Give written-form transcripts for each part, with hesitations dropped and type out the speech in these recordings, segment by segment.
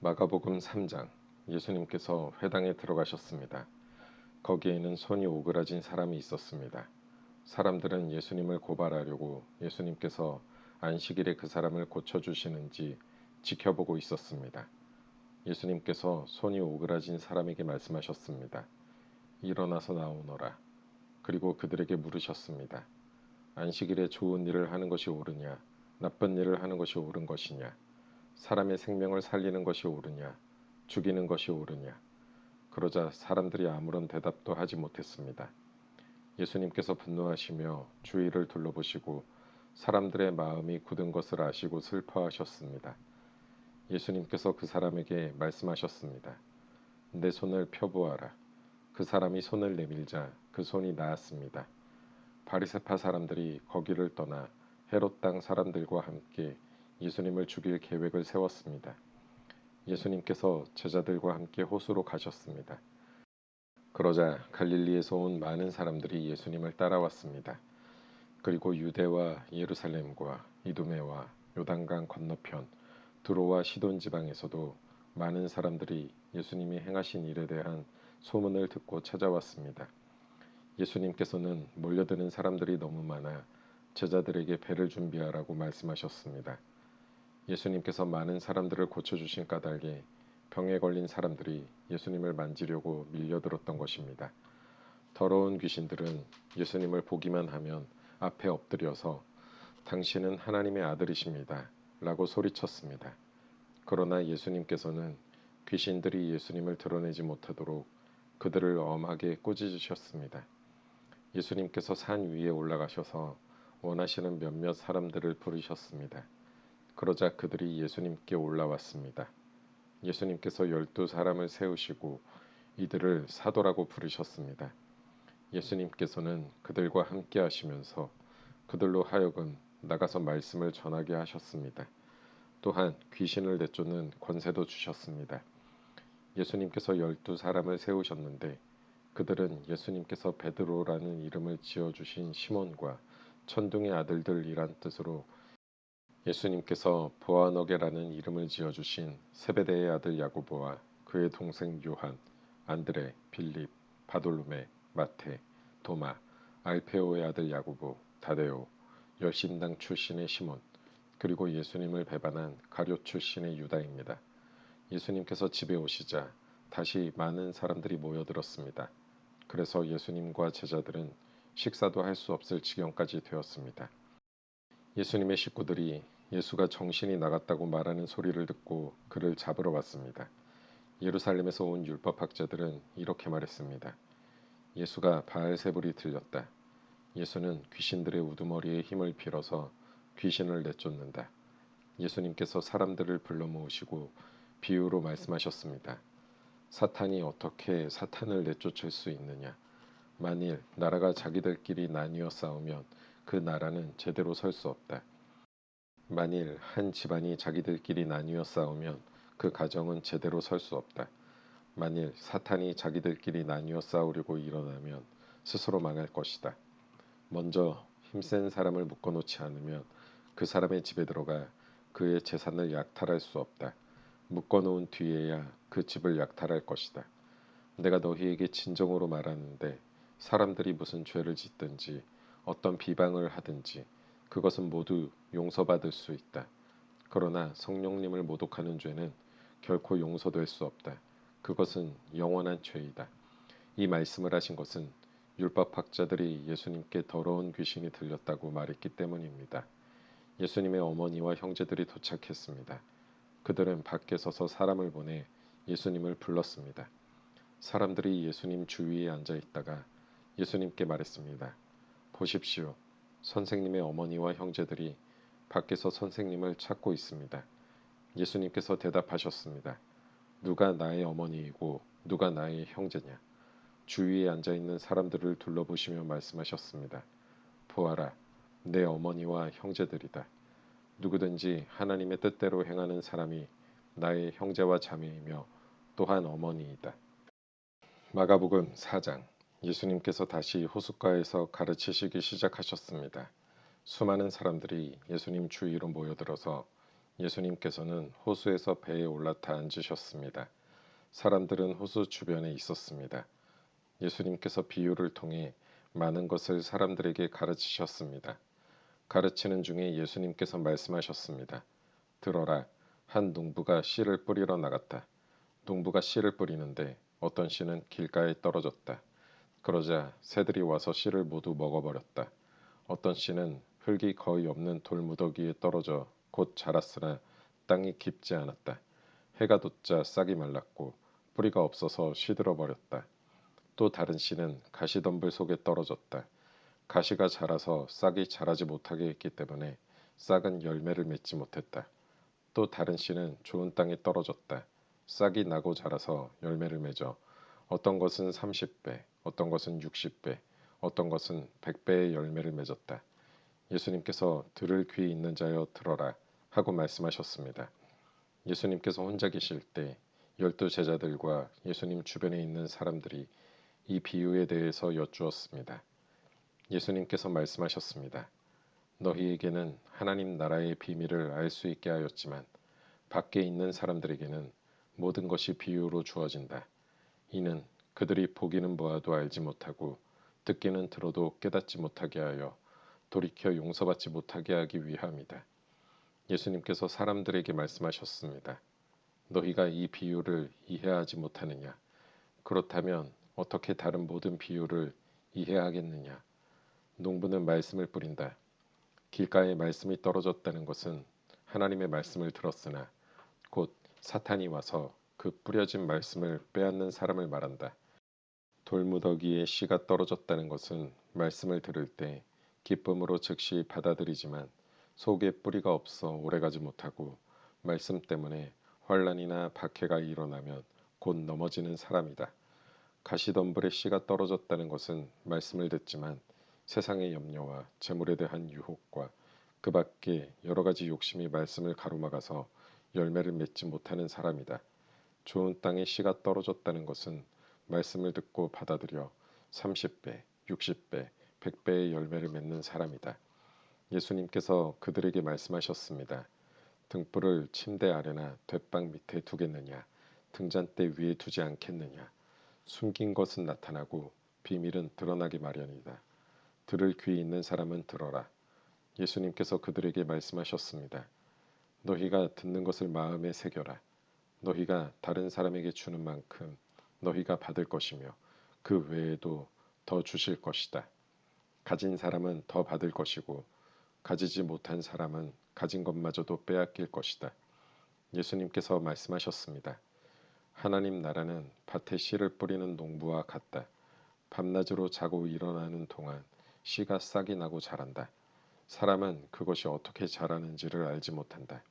마가복음 3장. 예수님께서 회당에 들어가셨습니다. 거기에는 손이 오그라진 사람이 있었습니다. 사람들은 예수님을 고발하려고 예수님께서 안식일에 그 사람을 고쳐주시는지 지켜보고 있었습니다. 예수님께서 손이 오그라진 사람에게 말씀하셨습니다. 일어나서 나오너라. 그리고 그들에게 물으셨습니다. 안식일에 좋은 일을 하는 것이 옳으냐, 나쁜 일을 하는 것이 옳은 것이냐, 사람의 생명을 살리는 것이 옳으냐, 죽이는 것이 옳으냐. 그러자 사람들이 아무런 대답도 하지 못했습니다. 예수님께서 분노하시며 주위를 둘러보시고 사람들의 마음이 굳은 것을 아시고 슬퍼하셨습니다. 예수님께서 그 사람에게 말씀하셨습니다. 내 손을 펴보아라. 그 사람이 손을 내밀자 그 손이 나았습니다. 바리새파 사람들이 거기를 떠나 헤롯 땅 사람들과 함께 예수님을 죽일 계획을 세웠습니다. 예수님께서 제자들과 함께 호수로 가셨습니다. 그러자 갈릴리에서 온 많은 사람들이 예수님을 따라왔습니다. 그리고 유대와 예루살렘과 이두메와 요단강 건너편 두로와 시돈 지방에서도 많은 사람들이 예수님이 행하신 일에 대한 소문을 듣고 찾아왔습니다. 예수님께서는 몰려드는 사람들이 너무 많아 제자들에게 배를 준비하라고 말씀하셨습니다. 예수님께서 많은 사람들을 고쳐주신 까닭에 병에 걸린 사람들이 예수님을 만지려고 밀려들었던 것입니다. 더러운 귀신들은 예수님을 보기만 하면 앞에 엎드려서 당신은 하나님의 아들이십니다. 라고 소리쳤습니다. 그러나 예수님께서는 귀신들이 예수님을 드러내지 못하도록 그들을 엄하게 꾸짖으셨습니다. 예수님께서 산 위에 올라가셔서 원하시는 몇몇 사람들을 부르셨습니다. 그러자 그들이 예수님께 올라왔습니다. 예수님께서 12사람을 세우시고 이들을 사도라고 부르셨습니다. 예수님께서는 그들과 함께 하시면서 그들로 하여금 나가서 말씀을 전하게 하셨습니다. 또한 귀신을 내쫓는 권세도 주셨습니다. 예수님께서 12사람을 세우셨는데 그들은 예수님께서 베드로라는 이름을 지어주신 시몬과 천둥의 아들들이란 뜻으로 예수님께서 보아너게라는 이름을 지어주신 세베대의 아들 야고보와 그의 동생 요한, 안드레, 빌립, 바돌로메, 마테, 도마, 알페오의 아들 야고보, 다데오, 열심당 출신의 시몬, 그리고 예수님을 배반한 가룟 출신의 유다입니다. 예수님께서 집에 오시자 다시 많은 사람들이 모여들었습니다. 그래서 예수님과 제자들은 식사도 할 수 없을 지경까지 되었습니다. 예수님의 식구들이 예수가 정신이 나갔다고 말하는 소리를 듣고 그를 잡으러 왔습니다. 예루살렘에서 온 율법학자들은 이렇게 말했습니다. 예수가 바알세불이 들렸다. 예수는 귀신들의 우두머리에 힘을 빌어서 귀신을 내쫓는다. 예수님께서 사람들을 불러 모으시고 비유로 말씀하셨습니다. 사탄이 어떻게 사탄을 내쫓을 수 있느냐? 만일 나라가 자기들끼리 나뉘어 싸우면 그 나라는 제대로 설 수 없다. 만일 한 집안이 자기들끼리 나뉘어 싸우면 그 가정은 제대로 설 수 없다. 만일 사탄이 자기들끼리 나뉘어 싸우려고 일어나면 스스로 망할 것이다. 먼저 힘센 사람을 묶어놓지 않으면 그 사람의 집에 들어가 그의 재산을 약탈할 수 없다. 묶어놓은 뒤에야 그 집을 약탈할 것이다. 내가 너희에게 진정으로 말하는데 사람들이 무슨 죄를 짓든지 어떤 비방을 하든지 그것은 모두 용서받을 수 있다. 그러나 성령님을 모독하는 죄는 결코 용서될 수 없다. 그것은 영원한 죄이다. 이 말씀을 하신 것은 율법학자들이 예수님께 더러운 귀신이 들렸다고 말했기 때문입니다. 예수님의 어머니와 형제들이 도착했습니다. 그들은 밖에 서서 사람을 보내 예수님을 불렀습니다. 사람들이 예수님 주위에 앉아 있다가 예수님께 말했습니다. 보십시오. 선생님의 어머니와 형제들이 밖에서 선생님을 찾고 있습니다. 예수님께서 대답하셨습니다. 누가 나의 어머니이고 누가 나의 형제냐? 주위에 앉아있는 사람들을 둘러보시며 말씀하셨습니다. 보아라, 내 어머니와 형제들이다. 누구든지 하나님의 뜻대로 행하는 사람이 나의 형제와 자매이며 또한 어머니이다. 마가복음 4장. 예수님께서 다시 호숫가에서 가르치시기 시작하셨습니다. 수많은 사람들이 예수님 주위로 모여들어서 예수님께서는 호수에서 배에 올라타 앉으셨습니다. 사람들은 호수 주변에 있었습니다. 예수님께서 비유를 통해 많은 것을 사람들에게 가르치셨습니다. 가르치는 중에 예수님께서 말씀하셨습니다. 들어라, 한 농부가 씨를 뿌리러 나갔다. 농부가 씨를 뿌리는데 어떤 씨는 길가에 떨어졌다. 그러자 새들이 와서 씨를 모두 먹어버렸다. 어떤 씨는 흙이 거의 없는 돌무더기에 떨어져 곧 자랐으나 땅이 깊지 않았다. 해가 돋자 싹이 말랐고 뿌리가 없어서 시들어 버렸다. 또 다른 씨는 가시덤불 속에 떨어졌다. 가시가 자라서 싹이 자라지 못하게 했기 때문에 싹은 열매를 맺지 못했다. 또 다른 씨는 좋은 땅에 떨어졌다. 싹이 나고 자라서 열매를 맺어 어떤 것은 30배, 어떤 것은 60배, 어떤 것은 100배의 열매를 맺었다. 예수님께서 들을 귀 있는 자여 들어라 하고 말씀하셨습니다. 예수님께서 혼자 계실 때 12제자들과 예수님 주변에 있는 사람들이 이 비유에 대해서 여쭈었습니다. 예수님께서 말씀하셨습니다. 너희에게는 하나님 나라의 비밀을 알 수 있게 하였지만 밖에 있는 사람들에게는 모든 것이 비유로 주어진다. 이는 그들이 보기는 보아도 알지 못하고 듣기는 들어도 깨닫지 못하게 하여 돌이켜 용서받지 못하게 하기 위함이다. 예수님께서 사람들에게 말씀하셨습니다. 너희가 이 비유를 이해하지 못하느냐? 그렇다면 어떻게 다른 모든 비유를 이해하겠느냐? 농부는 말씀을 뿌린다. 길가에 말씀이 떨어졌다는 것은 하나님의 말씀을 들었으나 곧 사탄이 와서 그 뿌려진 말씀을 빼앗는 사람을 말한다. 돌무더기에 씨가 떨어졌다는 것은 말씀을 들을 때 기쁨으로 즉시 받아들이지만 속에 뿌리가 없어 오래가지 못하고 말씀 때문에 환난이나 박해가 일어나면 곧 넘어지는 사람이다. 가시덤불에 씨가 떨어졌다는 것은 말씀을 듣지만 세상의 염려와 재물에 대한 유혹과 그 밖에 여러 가지 욕심이 말씀을 가로막아서 열매를 맺지 못하는 사람이다. 좋은 땅에 씨가 떨어졌다는 것은 말씀을 듣고 받아들여 30배, 60배, 100배의 열매를 맺는 사람이다. 예수님께서 그들에게 말씀하셨습니다. 등불을 침대 아래나 돛방 밑에 두겠느냐, 등잔대 위에 두지 않겠느냐. 숨긴 것은 나타나고 비밀은 드러나기 마련이다. 들을 귀 있는 사람은 들어라. 예수님께서 그들에게 말씀하셨습니다. 너희가 듣는 것을 마음에 새겨라. 너희가 다른 사람에게 주는 만큼 너희가 받을 것이며 그 외에도 더 주실 것이다. 가진 사람은 더 받을 것이고 가지지 못한 사람은 가진 것마저도 빼앗길 것이다. 예수님께서 말씀하셨습니다. 하나님 나라는 밭에 씨를 뿌리는 농부와 같다. 밤낮으로 자고 일어나는 동안 씨가 싹이 나고 자란다. 사람은 그것이 어떻게 자라는지를 알지 못한다.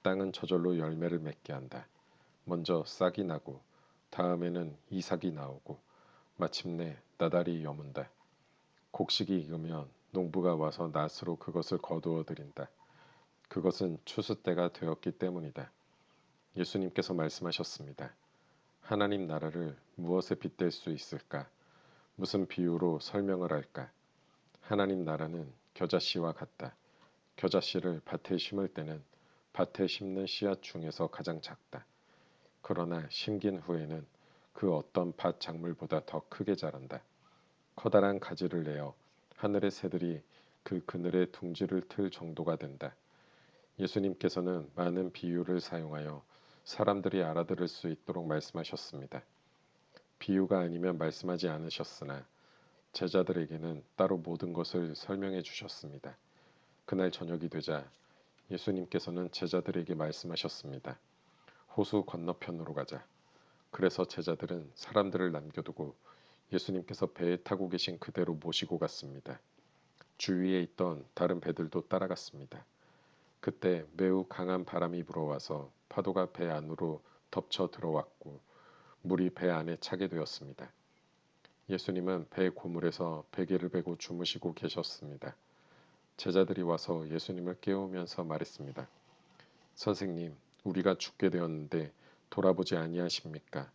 땅은 저절로 열매를 맺게 한다. 먼저 싹이 나고 다음에는 이삭이 나오고 마침내 나달이 여문다. 곡식이 익으면 농부가 와서 낫으로 그것을 거두어 들인다. 그것은 추수 때가 되었기 때문이다. 예수님께서 말씀하셨습니다. 하나님 나라를 무엇에 빗댈 수 있을까? 무슨 비유로 설명을 할까? 하나님 나라는 겨자씨와 같다. 겨자씨를 밭에 심을 때는 밭에 심는 씨앗 중에서 가장 작다. 그러나 심긴 후에는 그 어떤 밭 작물보다 더 크게 자란다. 커다란 가지를 내어 하늘의 새들이 그 그늘에 둥지를 틀 정도가 된다. 예수님께서는 많은 비유를 사용하여 사람들이 알아들을 수 있도록 말씀하셨습니다. 비유가 아니면 말씀하지 않으셨으나 제자들에게는 따로 모든 것을 설명해 주셨습니다. 그날 저녁이 되자 예수님께서는 제자들에게 말씀하셨습니다. 호수 건너편으로 가자. 그래서 제자들은 사람들을 남겨두고 예수님께서 배에 타고 계신 그대로 모시고 갔습니다. 주위에 있던 다른 배들도 따라갔습니다. 그때 매우 강한 바람이 불어와서 파도가 배 안으로 덮쳐 들어왔고 물이 배 안에 차게 되었습니다. 예수님은 배 고물에서 베개를 베고 주무시고 계셨습니다. 제자들이 와서 예수님을 깨우면서 말했습니다. 선생님, 우리가 죽게 되었는데 돌아보지 아니하십니까?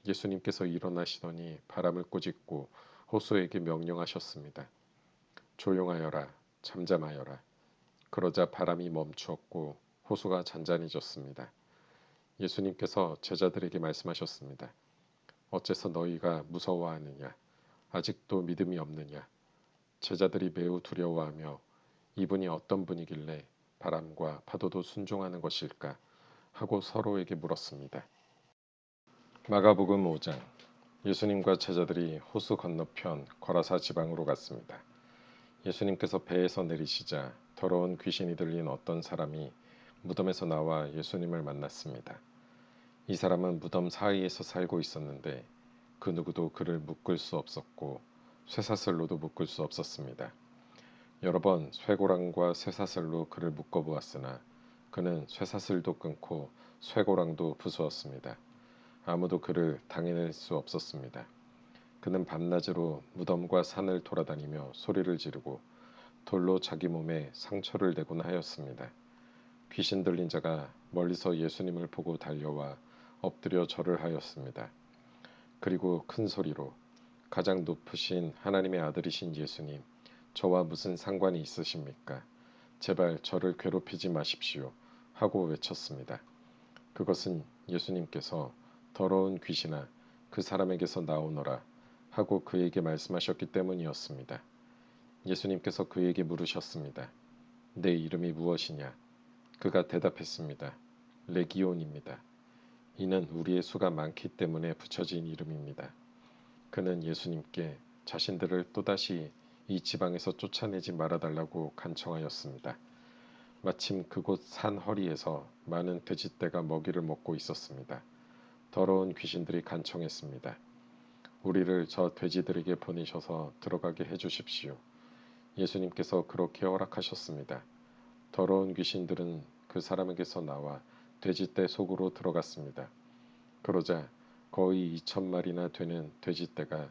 예수님께서 일어나시더니 바람을 꾸짖고 호수에게 명령하셨습니다. 조용하여라, 잠잠하여라. 그러자 바람이 멈추었고 호수가 잔잔해졌습니다. 예수님께서 제자들에게 말씀하셨습니다. 어째서 너희가 무서워하느냐? 아직도 믿음이 없느냐? 제자들이 매우 두려워하며 이분이 어떤 분이길래 바람과 파도도 순종하는 것일까? 하고 서로에게 물었습니다. 마가복음 5장. 예수님과 제자들이 호수 건너편 거라사 지방으로 갔습니다. 예수님께서 배에서 내리시자 더러운 귀신이 들린 어떤 사람이 무덤에서 나와 예수님을 만났습니다. 이 사람은 무덤 사이에서 살고 있었는데 그 누구도 그를 묶을 수 없었고 쇠사슬로도 묶을 수 없었습니다. 여러 번 쇠고랑과 쇠사슬로 그를 묶어보았으나 그는 쇠사슬도 끊고 쇠고랑도 부수었습니다. 아무도 그를 당해낼 수 없었습니다. 그는 밤낮으로 무덤과 산을 돌아다니며 소리를 지르고 돌로 자기 몸에 상처를 내곤 하였습니다. 귀신 들린 자가 멀리서 예수님을 보고 달려와 엎드려 절을 하였습니다. 그리고 큰 소리로 가장 높으신 하나님의 아들이신 예수님, 저와 무슨 상관이 있으십니까? 제발 저를 괴롭히지 마십시오. 하고 외쳤습니다. 그것은 예수님께서 더러운 귀신아 그 사람에게서 나오너라 하고 그에게 말씀하셨기 때문이었습니다. 예수님께서 그에게 물으셨습니다. 내 이름이 무엇이냐? 그가 대답했습니다. 레기온입니다. 이는 우리의 수가 많기 때문에 붙여진 이름입니다. 그는 예수님께 자신들을 또다시 이 지방에서 쫓아내지 말아달라고 간청하였습니다. 마침 그곳 산 허리에서 많은 돼지떼가 먹이를 먹고 있었습니다. 더러운 귀신들이 간청했습니다. 우리를 저 돼지들에게 보내셔서 들어가게 해주십시오. 예수님께서 그렇게 허락하셨습니다. 더러운 귀신들은 그 사람에게서 나와 돼지떼 속으로 들어갔습니다. 그러자 거의 2,000마리나 되는 돼지떼가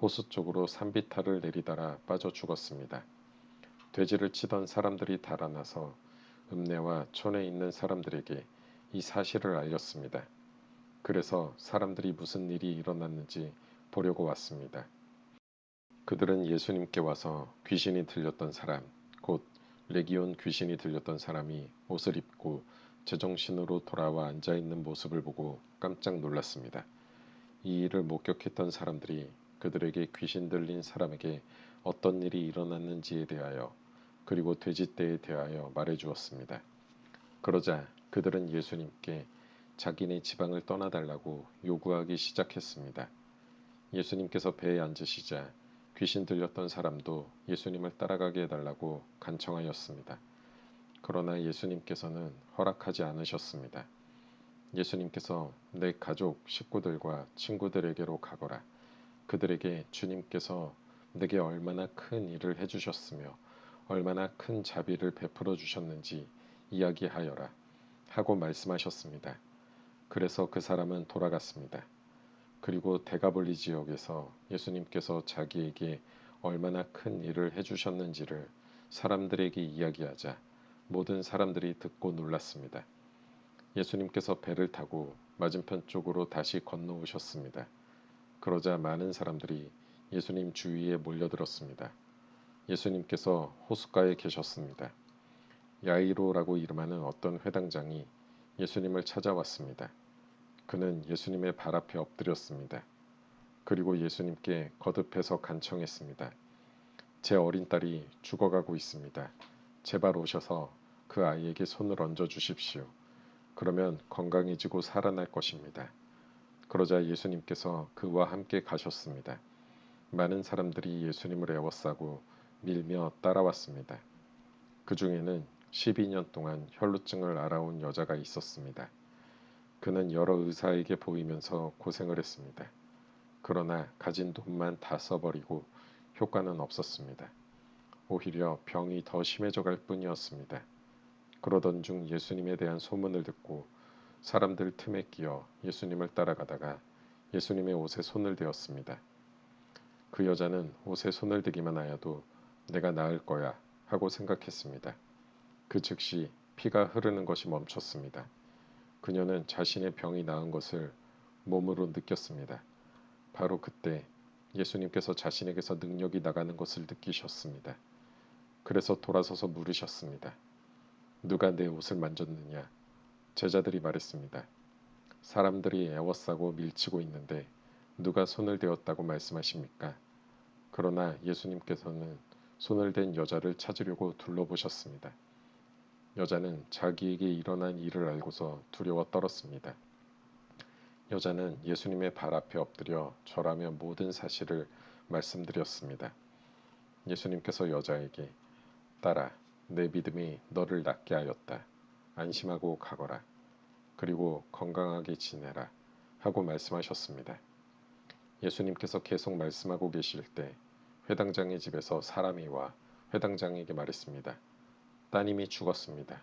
호수 쪽으로 산비탈을 내리달아 빠져 죽었습니다. 돼지를 치던 사람들이 달아나서 읍내와 촌에 있는 사람들에게 이 사실을 알렸습니다. 그래서 사람들이 무슨 일이 일어났는지 보려고 왔습니다. 그들은 예수님께 와서 귀신이 들렸던 사람, 곧 레기온 귀신이 들렸던 사람이 옷을 입고 제정신으로 돌아와 앉아있는 모습을 보고 깜짝 놀랐습니다. 이 일을 목격했던 사람들이 그들에게 귀신 들린 사람에게 어떤 일이 일어났는지에 대하여 그리고 돼지떼에 대하여 말해 주었습니다. 그러자 그들은 예수님께 자기네 지방을 떠나달라고 요구하기 시작했습니다. 예수님께서 배에 앉으시자 귀신 들렸던 사람도 예수님을 따라가게 해달라고 간청하였습니다. 그러나 예수님께서는 허락하지 않으셨습니다. 예수님께서 내 가족, 식구들과 친구들에게로 가거라. 그들에게 주님께서 내게 얼마나 큰 일을 해주셨으며 얼마나 큰 자비를 베풀어 주셨는지 이야기하여라. 하고 말씀하셨습니다. 그래서 그 사람은 돌아갔습니다. 그리고 데가볼리 지역에서 예수님께서 자기에게 얼마나 큰 일을 해주셨는지를 사람들에게 이야기하자 모든 사람들이 듣고 놀랐습니다. 예수님께서 배를 타고 맞은편 쪽으로 다시 건너오셨습니다. 그러자 많은 사람들이 예수님 주위에 몰려들었습니다. 예수님께서 호숫가에 계셨습니다. 야이로라고 이름하는 어떤 회당장이 예수님을 찾아왔습니다. 그는 예수님의 발 앞에 엎드렸습니다. 그리고 예수님께 거듭해서 간청했습니다. 제 어린 딸이 죽어가고 있습니다. 제발 오셔서 그 아이에게 손을 얹어 주십시오. 그러면 건강해지고 살아날 것입니다. 그러자 예수님께서 그와 함께 가셨습니다. 많은 사람들이 예수님을 애워싸고 밀며 따라왔습니다. 그 중에는 12년 동안 혈루증을 앓아온 여자가 있었습니다. 그는 여러 의사에게 보이면서 고생을 했습니다. 그러나 가진 돈만 다 써버리고 효과는 없었습니다. 오히려 병이 더 심해져 갈 뿐이었습니다. 그러던 중 예수님에 대한 소문을 듣고 사람들 틈에 끼어 예수님을 따라가다가 예수님의 옷에 손을 대었습니다. 그 여자는 옷에 손을 대기만 하여도 내가 나을 거야 하고 생각했습니다. 그 즉시 피가 흐르는 것이 멈췄습니다. 그녀는 자신의 병이 나은 것을 몸으로 느꼈습니다. 바로 그때 예수님께서 자신에게서 능력이 나가는 것을 느끼셨습니다. 그래서 돌아서서 물으셨습니다. 누가 내 옷을 만졌느냐? 제자들이 말했습니다. 사람들이 애워싸고 밀치고 있는데 누가 손을 대었다고 말씀하십니까? 그러나 예수님께서는 손을 댄 여자를 찾으려고 둘러보셨습니다. 여자는 자기에게 일어난 일을 알고서 두려워 떨었습니다. 여자는 예수님의 발 앞에 엎드려 절하며 모든 사실을 말씀드렸습니다. 예수님께서 여자에게 딸아, 내 믿음이 너를 낫게 하였다. 안심하고 가거라. 그리고 건강하게 지내라. 하고 말씀하셨습니다. 예수님께서 계속 말씀하고 계실 때 회당장의 집에서 사람이 와 회당장에게 말했습니다. 따님이 죽었습니다.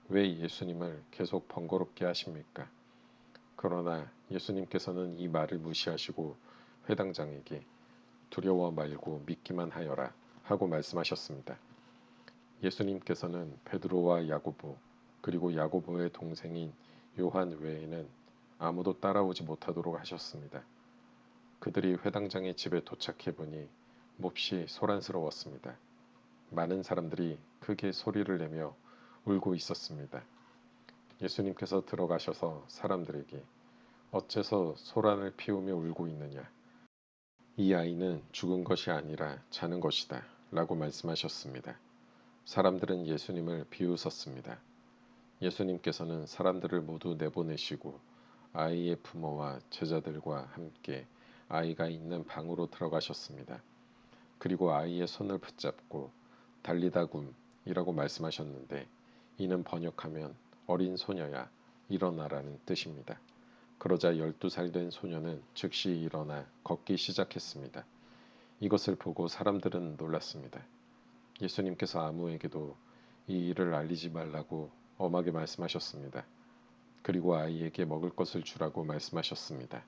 왜 예수님을 계속 번거롭게 하십니까? 그러나 예수님께서는 이 말을 무시하시고 회당장에게 두려워 말고 믿기만 하여라 하고 말씀하셨습니다. 예수님께서는 베드로와 야고보 그리고 야고보의 동생인 요한 외에는 아무도 따라오지 못하도록 하셨습니다. 그들이 회당장의 집에 도착해 보니 몹시 소란스러웠습니다. 많은 사람들이 크게 소리를 내며 울고 있었습니다. 예수님께서 들어가셔서 사람들에게 어째서 소란을 피우며 울고 있느냐? 이 아이는 죽은 것이 아니라 자는 것이다. 라고 말씀하셨습니다. 사람들은 예수님을 비웃었습니다. 예수님께서는 사람들을 모두 내보내시고 아이의 부모와 제자들과 함께 아이가 있는 방으로 들어가셨습니다. 그리고 아이의 손을 붙잡고 달리다굼이라고 말씀하셨는데 이는 번역하면 어린 소녀야 일어나라는 뜻입니다. 그러자 12살 된 소녀는 즉시 일어나 걷기 시작했습니다. 이것을 보고 사람들은 놀랐습니다. 예수님께서 아무에게도 이 일을 알리지 말라고 엄하게 말씀하셨습니다. 그리고 아이에게 먹을 것을 주라고 말씀하셨습니다.